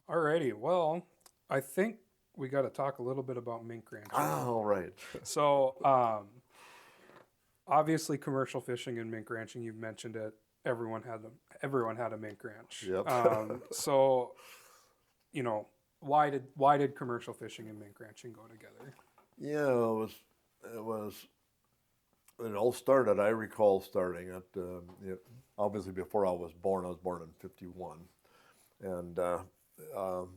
Alrighty, well, I think we got to talk a little bit about mink ranching. Oh, right. So, obviously, commercial fishing and mink ranching. You've mentioned it. Everyone had a mink ranch. Yep. So, you know, why did commercial fishing and mink ranching go together? Yeah, it was, it all started, I recall starting at, obviously before I was born. I was born in 51. And, um,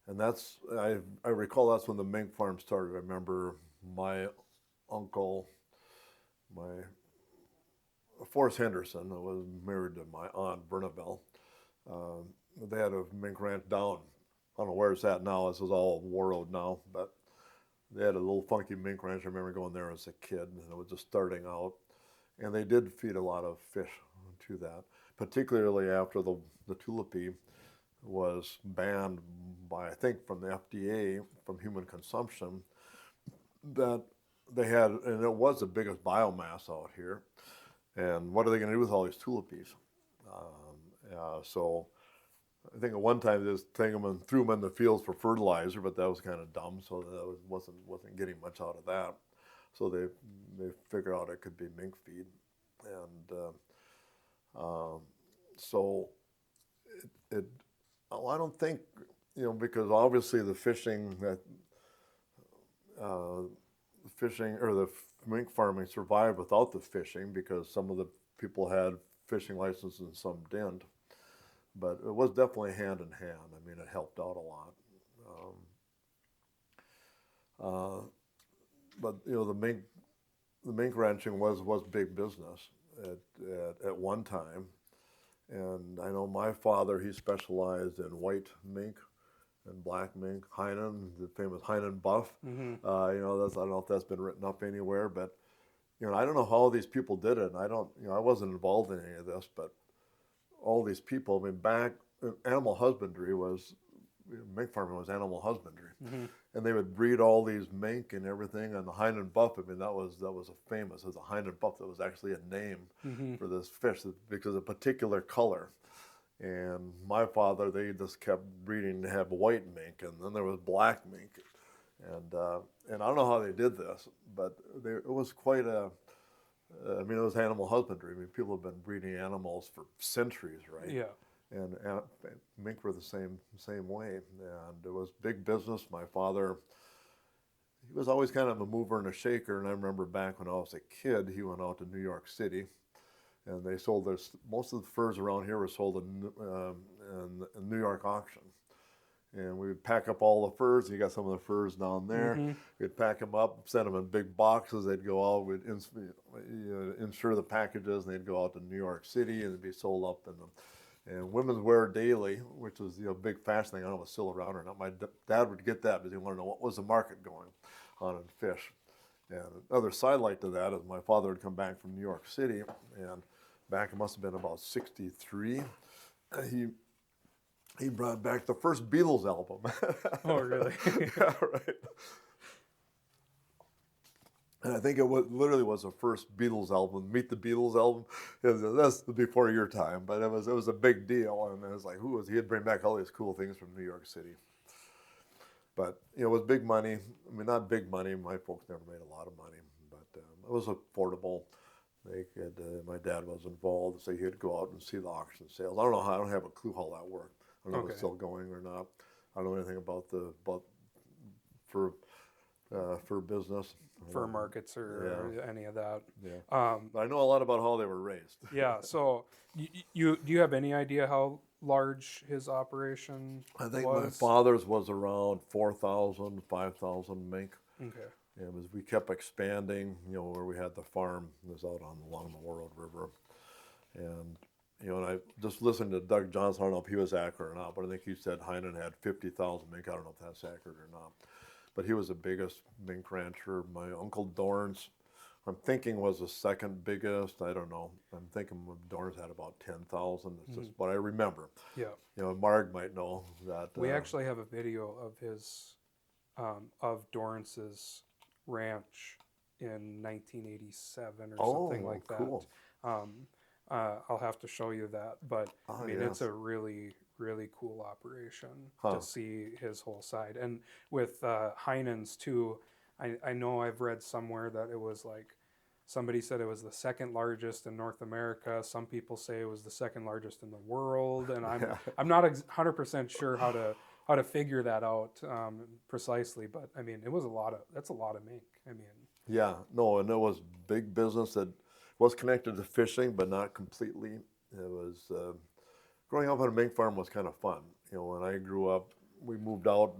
and I recall that's when the mink farm started. I remember my uncle, my Forrest Henderson, who was married to my aunt, Bernabelle. Um, they had a mink ranch down. I don't know where it's at now. This is all Warroad now, but they had a little funky mink ranch. I remember going there as a kid, and it was just starting out. And they did feed a lot of fish to that, particularly after the tulipi was banned by, I think, from the FDA from human consumption. That they had, and it was the biggest biomass out here. And what are they going to do with all these tulipis? So I think at one time they just threw them in the fields for fertilizer, but that was kind of dumb. So that wasn't getting much out of that. So they figured out it could be mink feed, and so it well, I don't think, because obviously the fishing that uh, fishing or the mink farming survived without the fishing because some of the people had fishing licenses and some didn't. But it was definitely hand in hand. I mean, it helped out a lot. Uh, but the mink ranching was big business at one time, and I know my father, he specialized in white mink and black mink, Heinen, the famous Heinen buff. Mm-hmm. I don't know if that's been written up anywhere, but I don't know how these people did it. And I don't, I wasn't involved in any of this, but all these people. I mean, back animal husbandry was mink farming was animal husbandry, Mm-hmm. and they would breed all these mink and everything. And the Heinen buff, I mean, that was a famous. It was a Heinen buff. That was actually a name Mm-hmm. for this fish because of a particular color. And my father, they just kept breeding to have white mink, and then there was black mink, and I don't know how they did this, but it was quite a. I mean, it was animal husbandry. I mean, people have been breeding animals for centuries, right? Yeah. And mink were the same way, and it was big business. My father, he was always kind of a mover and a shaker, and I remember back when I was a kid, he went out to New York City, and they sold this. Most of the furs around here were sold in a New York auction. And we would pack up all the furs. You got some of the furs down there. Mm-hmm. We'd pack them up, send them in big boxes. They'd go out. We'd insure the packages, and they'd go out to New York City, and they'd be sold up in them. And Women's Wear Daily, which was a big fashion thing. I don't know if it's still around or not. My dad would get that because he wanted to know what was the market going on in fish. And another sidelight to that is my father would come back from New York City, and back it must have been about '63. He brought back the first Beatles album. Oh, really? Yeah, right. And I think it literally was the first Beatles album, Meet the Beatles album. That's before your time, but it was a big deal, and it was like, he'd bring back all these cool things from New York City. But it was big money. I mean, not big money. My folks never made a lot of money, but it was affordable. My dad was involved, so he'd go out and see the auction sales. I don't have a clue how that worked. I don't know if it's Okay. still going or not. I don't know anything about for business. Fur markets or Yeah, any of that. yeah. But I know a lot about how they were raised. Yeah. So, you do you have any idea how large his operation I think my was? father's was around 4,000, 5,000 mink. Okay. And as we kept expanding, where we had the farm was out along the Warroad River. And, and I just listened to Doug Johnston. I don't know if he was accurate or not, but I think he said Heinen had 50,000 mink. I don't know if that's accurate or not. But he was the biggest mink rancher. My Uncle Dorn's, I'm thinking, was the second biggest. I don't know. I'm thinking Dorn's had about 10,000. That's just what I remember. Yeah. Marg might know that. We actually have a video of his of Dorrance's ranch in 1987 or something like that. Cool. I'll have to show you that. But Oh, I mean, it's yes. a really, really cool operation Huh. to see his whole side. And with Heinen's too, I know I've read somewhere that it was like somebody said it was the second largest in North America. Some people say it was the second largest in the world, and Yeah. I'm not 100% sure how to figure that out precisely. But I mean, that's a lot of mink. I mean, Yeah, no, and it was big business that was connected to fishing, but not completely. It was growing up on a mink farm was kind of fun. You know, when I grew up, we moved out.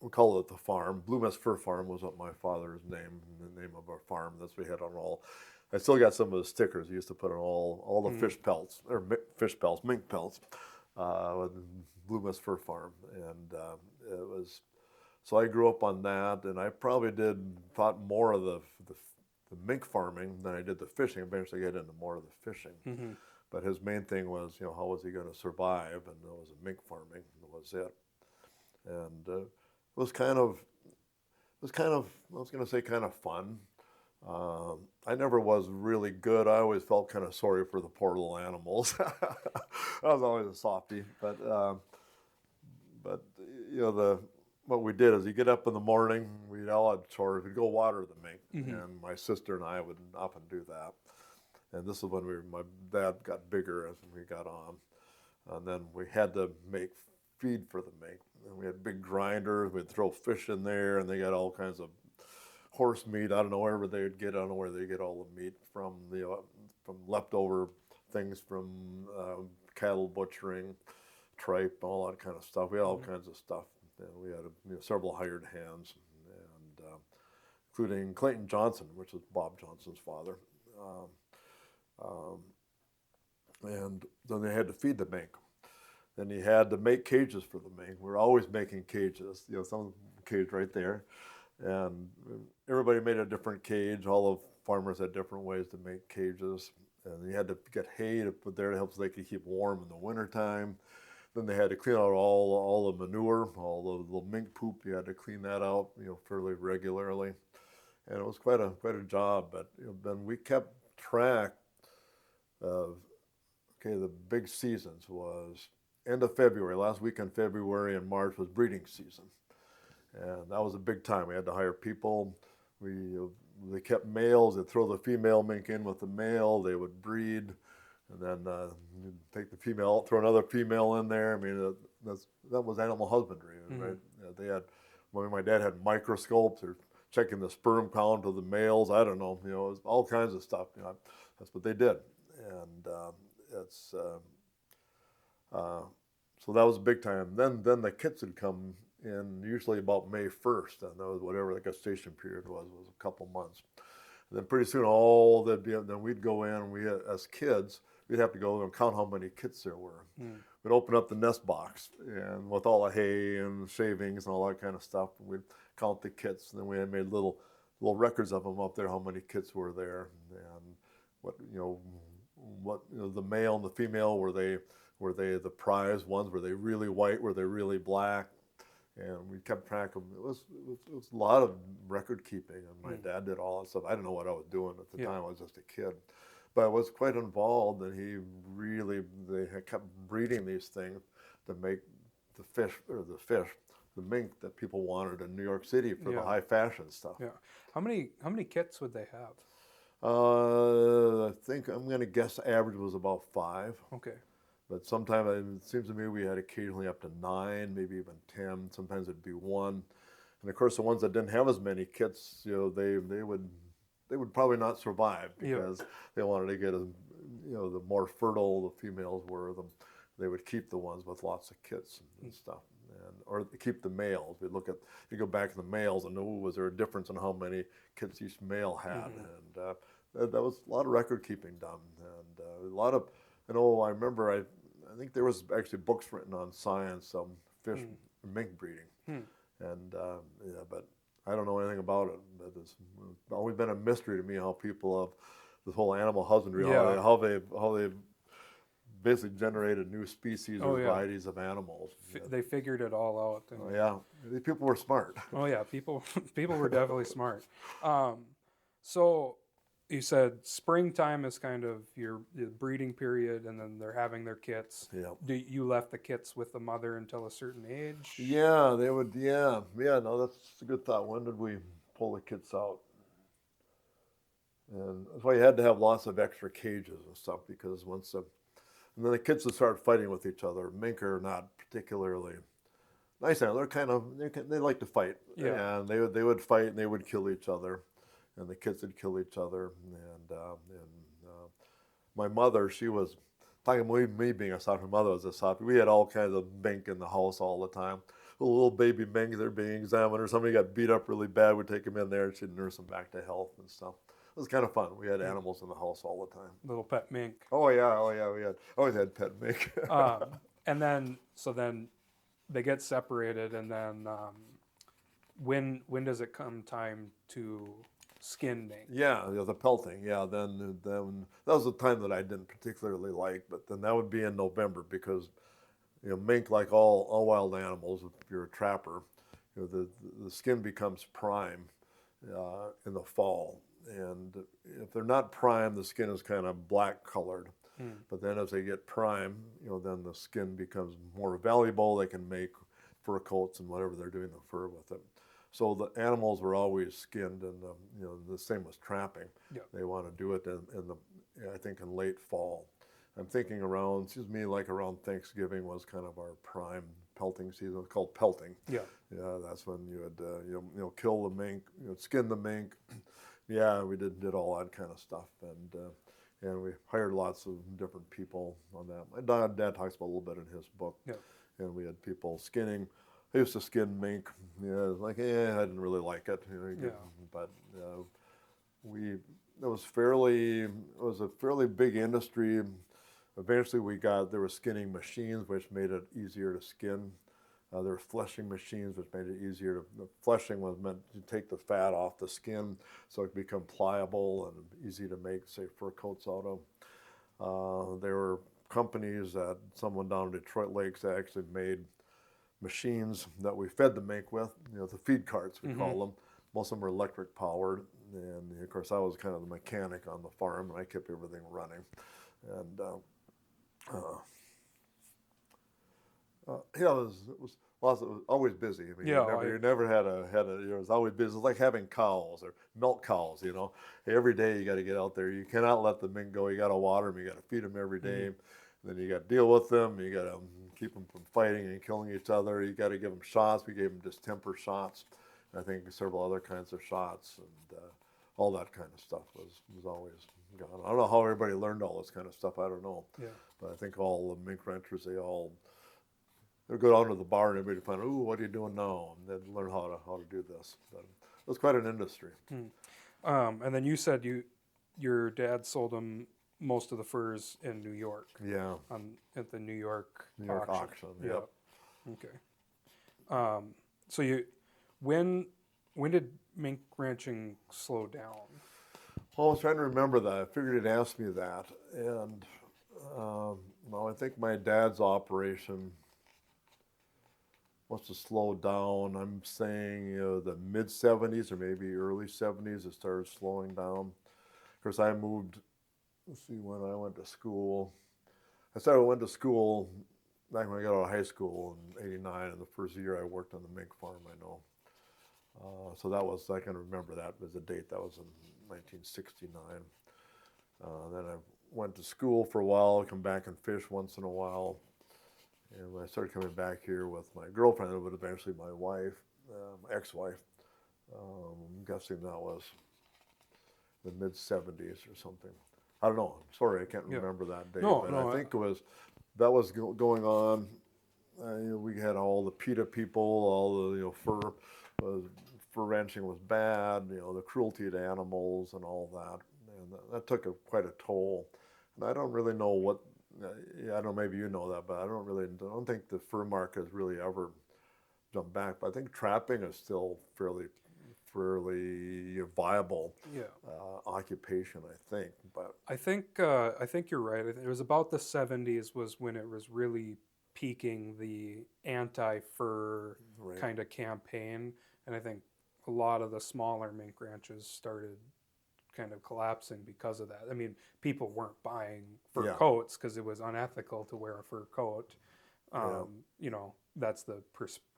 We call it the farm. Blue Mist Fur Farm was what my father's name, the name of our farm. That's what we had on all. I still got some of the stickers. He used to put on all the fish pelts or fish pelts, mink pelts, with Blue Mist Fur Farm, and it was. So I grew up on that, and I probably thought more of the mink farming than I did the fishing. Eventually, I got into more of the fishing. mm-hmm. But his main thing was, you know, how was he going to survive? And it was a mink farming. That was it. And it was kind of, I was going to say kind of fun. I never was really good. I always felt kind of sorry for the poor little animals. I was always a softie. But you know, what we did is you get up in the morning, we'd all had chores, we'd go water the mink. Mm-hmm. And my sister and I would often do that. And this is when my dad got bigger as we got on. And then we had to make feed for the mink. And we had big grinders, we'd throw fish in there, and they got all kinds of horse meat. I don't know wherever they'd get, I don't know where they get all the meat from, from leftover things from cattle butchering, tripe, all that kind of stuff. We had all kinds of stuff. And we had several hired hands, and including Clayton Johnson, which is Bob Johnston's father. And then they had to feed the mink. Then you had to make cages for the mink. We were always making cages, some cage right there. And everybody made a different cage. All the farmers had different ways to make cages. And you had to get hay to put there to help so they could keep warm in the wintertime. Then they had to clean out all the manure, all the little mink poop. You had to clean that out, fairly regularly. And it was quite a job. But then we kept track of, the big seasons was end of February, last week in February and March was breeding season. And that was a big time. We had to hire people. They kept males. They'd throw the female mink in with the male. They would breed. And then take the female, throw another female in there. I mean, that was animal husbandry, right? They had, my dad had microscopes or checking the sperm count of the males. I don't know, it was all kinds of stuff. That's what they did, and so that was a big time. Then the kits would come in usually about May 1st, and that was whatever the gestation period was a couple months. And then pretty soon then we'd go in, and we as kids, we'd have to go and count how many kits there were. We'd open up the nest box and with all the hay and shavings and all that kind of stuff, and we'd count the kits. And then we had made little records of them up there, how many kits were there, and what the male and the female, were they the prize ones? Were they really white? Were they really black? And we kept track of them. It was a lot of record keeping, and my dad did all that stuff. I didn't know what I was doing at the time. I was just a kid, but I was quite involved. And they had kept breeding these things to make the mink that people wanted in New York City for the high fashion stuff. Yeah. How many kits would they have? I think I'm going to guess the average was about 5. Okay. But sometimes it seems to me we had occasionally up to 9, maybe even 10. Sometimes it'd be 1. And of course, the ones that didn't have as many kits, they would probably not survive because they wanted to get the more fertile the females were, they would keep the ones with lots of kits and stuff, or keep the males. You go back to the males and was there a difference in how many kits each male had, and that was a lot of record keeping done, and a lot of. I remember I think there was actually books written on science, fish mink breeding, and but I don't know anything about it. But it's always been a mystery to me how people of this whole animal husbandry, how they basically generated new species or varieties of animals. They figured it all out. These people were smart. Oh yeah, people were definitely smart. So, you said springtime is kind of your breeding period, and then they're having their kits. Yeah. You left the kits with the mother until a certain age? Yeah, they would. Yeah, yeah. No, that's a good thought. When did we pull the kits out? And that's why you had to have lots of extra cages and stuff because and then the kids would start fighting with each other. Mink are not particularly nice animals. They like to fight. Yeah. And they would fight and they would kill each other, and the kids would kill each other. My mother, she was talking about me being a softy. My mother was a softy. We had all kinds of mink in the house all the time. Little baby mink, they're being examined, or somebody got beat up really bad. We'd take them in there and she'd nurse them back to health and stuff. It was kind of fun. We had animals in the house all the time. Little pet mink. Oh yeah. We always had pet mink. And then they get separated, and then when does it come time to skin mink? Yeah, the pelting. Yeah, then that was the time that I didn't particularly like, but then that would be in November because mink, like all wild animals, if you're a trapper, the skin becomes prime in the fall, and if they're not prime, the skin is kind of black colored. But then as they get prime, then the skin becomes more valuable. They can make fur coats and whatever they're doing the fur with it. So the animals were always skinned, and the same was trapping. Yeah. They want to do it I think in late fall. I'm thinking around Thanksgiving was kind of our prime pelting season. It's called pelting. Yeah. Yeah, that's when you would kill the mink, skin the mink. Yeah, we did all that kind of stuff, and we hired lots of different people on that. My dad talks about a little bit in his book. Yeah. And we had people skinning. I used to skin mink. I didn't really like it. But it was a fairly big industry. Eventually there were skinning machines, which made it easier to skin. There were fleshing machines, which made it easier. The fleshing was meant to take the fat off the skin so it could become pliable and easy to make, say, fur coats out of. There were companies someone down in Detroit Lakes that actually made machines that we fed the mink with, the feed carts, we call them. Most of them were electric powered. And of course, I was kind of the mechanic on the farm, and I kept everything running. And it was always busy. I mean, you never had it was always busy. It was like having cows or milk cows, Every day you got to get out there. You cannot let the mink go. You got to water them. You got to feed them every day. Then you got to deal with them. You got to keep them from fighting and killing each other. You got to give them shots. We gave them distemper shots. I think several other kinds of shots, and all that kind of stuff was always gone. I don't know how everybody learned all this kind of stuff. I don't know. Yeah. But I think all the mink ranchers, they'd go down to the bar and everybody would find, "Ooh, what are you doing now?" And they'd learn how to do this. But it was quite an industry. And then you said your dad sold them most of the furs in New York. Yeah. At the New York auction. Yep. Okay. So when did mink ranching slow down? Well, I was trying to remember that. I figured you'd ask me that. And I think my dad's operation must have slowed down. I'm saying the mid-'70s or maybe early '70s it started slowing down. Of course, I moved, when I went to school. I went to school back when I got out of high school in '89, and the first year I worked on the mink farm, I know. So I can remember that as a date. That was in 1969. Then I went to school for a while, come back and fish once in a while. And when I started coming back here with my girlfriend, but eventually my wife, my ex-wife, I'm guessing that was the mid-'70s or something. I don't know. Sorry, I can't remember that date. I think that was going on. We had all the PETA people, all the fur ranching was bad. The cruelty to animals and all that, and that took quite a toll. And I don't really know what. I don't know. Maybe you know that, but I don't think the fur market has really ever jumped back. But I think trapping is still fairly viable occupation, I think. But I think you're right. It was about the '70s was when it was really peaking, the anti-fur kind of campaign, and I think a lot of the smaller mink ranches started kind of collapsing because of that. I mean, people weren't buying fur Yeah. coats because it was unethical to wear a fur coat. Yeah. You know, that's the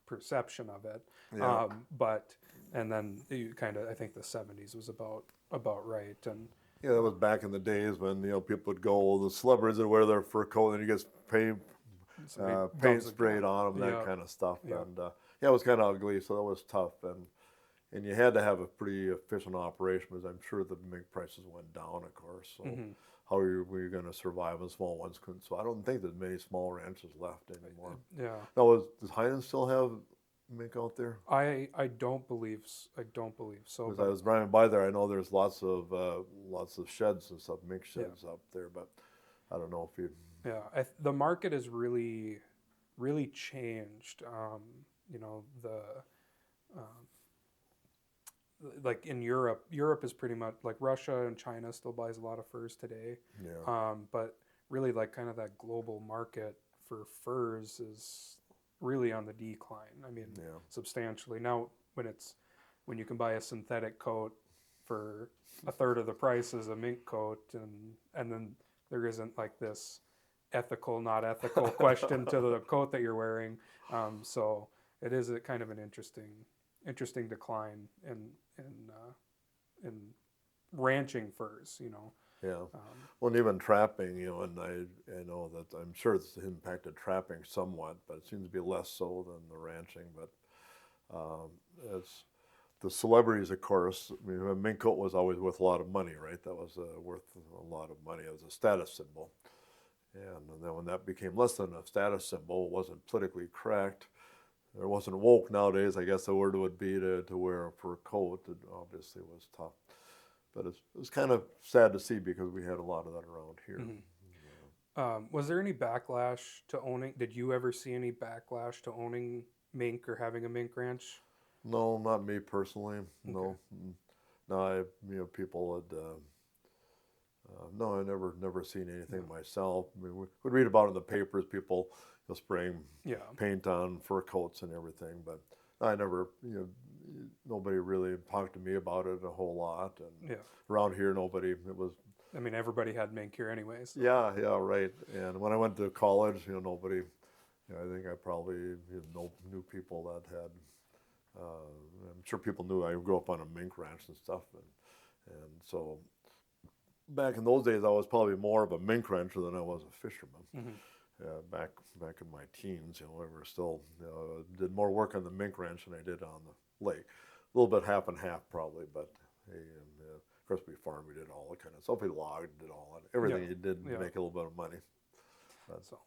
perception of it. Yeah. But and then you kind of, I think the 70s was about right. And Yeah, that was back in the days when people would go, the celebrities would wear their fur coat, and you get somebody paint dumps a sprayed gun. on them, Yeah. that kind of stuff. Yeah. And yeah, it was kind of ugly, so that was tough. And you had to have a pretty efficient operation, because I'm sure the mink prices went down, of course. So how were you going to survive when small ones couldn't? So I don't think there's many small ranches left anymore. Yeah. Now, does Heinz still have mink out there? I don't believe so. Because I was driving by there, I know there's lots of sheds and stuff, mink sheds up there, but I don't know if you. Yeah, the market has really, really changed. You know, like in Europe is pretty much like Russia and China still buys a lot of furs today. Yeah. But really, like kind of that global market for furs is really on the decline. I mean, substantially. Now, when you can buy a synthetic coat for a third of the price as a mink coat, and then there isn't like this ethical, not ethical question to the coat that you're wearing. So it is a kind of an interesting decline in ranching furs, you know. Yeah. Well, and even trapping, and I know that I'm sure it's impacted trapping somewhat, but it seems to be less so than the ranching. But it's the celebrities, of course. I mean, a mink coat was always worth a lot of money, right? That was worth a lot of money. It was a status symbol. And then when that became less than a status symbol, it wasn't politically correct. It wasn't woke nowadays. I guess the word would be to wear a fur coat. It obviously was tough. But it was kind of sad to see, because we had a lot of that around here. Was there any backlash to owning? Did you ever see any backlash to owning mink or having a mink ranch? No, not me personally. No, no. People had. No, I never seen anything myself. I mean, we'd read about it in the papers. People spraying paint on fur coats and everything, but I never. Nobody really talked to me about it a whole lot, and around here, nobody. It was. I mean, everybody had mink here anyways. So. Yeah, right. And when I went to college, nobody. I think I probably knew people that had. I'm sure people knew I grew up on a mink ranch and stuff, and so back in those days, I was probably more of a mink rancher than I was a fisherman. Back in my teens, I were still did more work on the mink ranch than I did on the lake. A little bit half and half probably, but hey, of course we farmed, we did all that kind of stuff. We logged, did all that, everything you did to make a little bit of money. So.